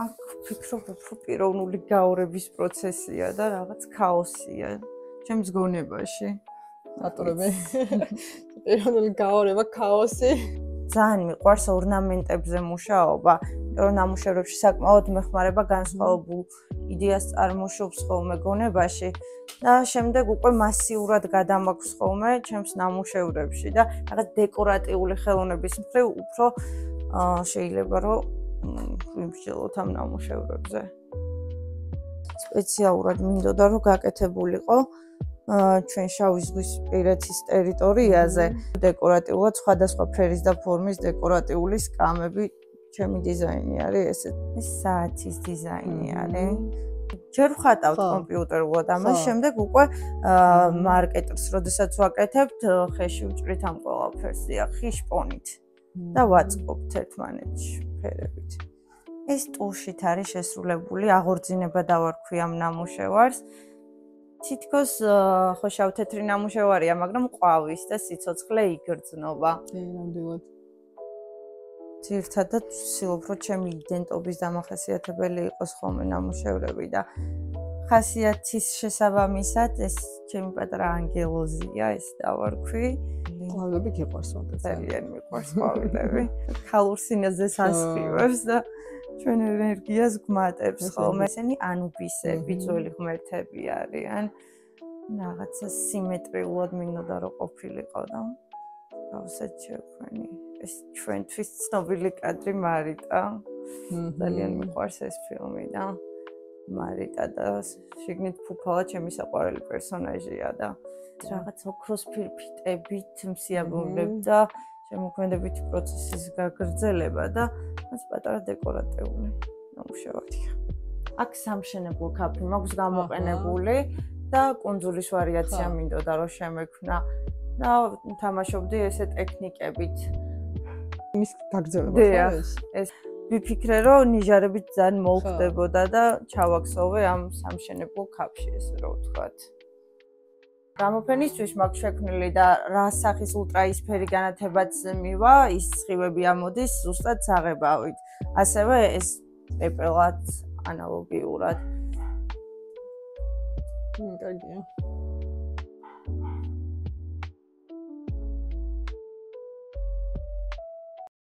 აქ ვფიქრობ, რომ პიროვნული გაორების პროცესია და რაღაც ქაოსია ჩემს გონებაში. ატურები. პიროვნული გაორება, ქაოსი. ძალიან მიყვარს ორნამენტებზე მუშაობა, რომ ნამუშევრებში საკმაოდ მეხმარება განსხვავებულ იდეას წარმოშობს ხოლმე გონებაში და შემდეგ უკვე მასიურად გადამაქვს ხოლმე ჩემს ნამუშევრებში და რაღაც დეკორატიული ხელოვნების მხრივ უფრო შეიძლება რომ ვიმსჯელოთ ამ ნამუშევრებზე. სპეციალურად მინდოდა რომ გაკეთებულიყო ჩვენ შავი ზღვის პირეთის ტერიტორიაზე დეკორატიულად სხვადასხვა ფერის და ფორმის დეკორატიული სკამები ჩემი დიზაინი არის ესე. ეს საათის დიზაინი არის. ჯერ ვხატავთ კომპიუტერულად, ამას შემდეგ უკვე მარკეტერს, როდესაც ვაკეთებთ, ხეში ვჭრით ამ ყველაფერს, ხი შპონით და ვაწყობთ ერთმანეთში ფერებით. ეს ტუშით არის შესრულებული, აღორძინება დავარქვი ამ ნამუშევარს. თითქოს ხო შავ-თეთრი ნამუშევარია, მაგრამ ყვავის და სიცოცხლე იგრძნობა. ნამდვილად. ძირითადად ვცდილობ, რომ ჩემი იდენტობის დამახასიათებელი იყოს ხოლმე ნამუშევრები და ხასიათის შესაბამისად ეს ჩემი პატარა ანგელოზია, ეს დავარქვი. ყვავილები გიყვარს მაგას. ძალიან მიყვარს ყვავილები. ქალურ სინაზზე სასხივებს და ჩვენ ენერგიას გმატებს ხოლმე. ესენი ანუბისები, ძველი ღმერთები არიან. რაღაცა სიმეტრიულად მინდოდა რომ ყოფილიყო და გავსეთ შევხვენი. ეს ჩვენთვის ცნობილი კადრი მარიტა. ძალიან მიყვარს ეს ფილმი და მარიტა და შიგნით ფუფალა ჩემი საყვარელი პერსონაჟია და რაღაც ოქროს ფირფიტებით მსიარულებ და შემოქმედებითი პროცესის გაგრძელება და მას პატარა დეკორატიული ნამუშევარია. აქ სამშენებლო ქაფი მაქვს გამოყენებული და კუნძულის ვარიაცია მინდოდა რომ შემექმნა და თამაშობდი ესე ტექნიკებით. მის გაგრძელება ხო ეს ვიფიქრე რომ ნიჟარებით ძალიან მოუხდებოდა და ჩავაქსოვე ამ სამშენებლო ქაფში ესე რომ ვთქვათ. გამოფენისთვის მაქვს შექმნილი და რა სახის ულტრაისფერი განათებაც მივა, ის სხივები ამოდის ზუსტად საღებავით. ასევე ეს პეპელად ანალოგიურად. კარგია.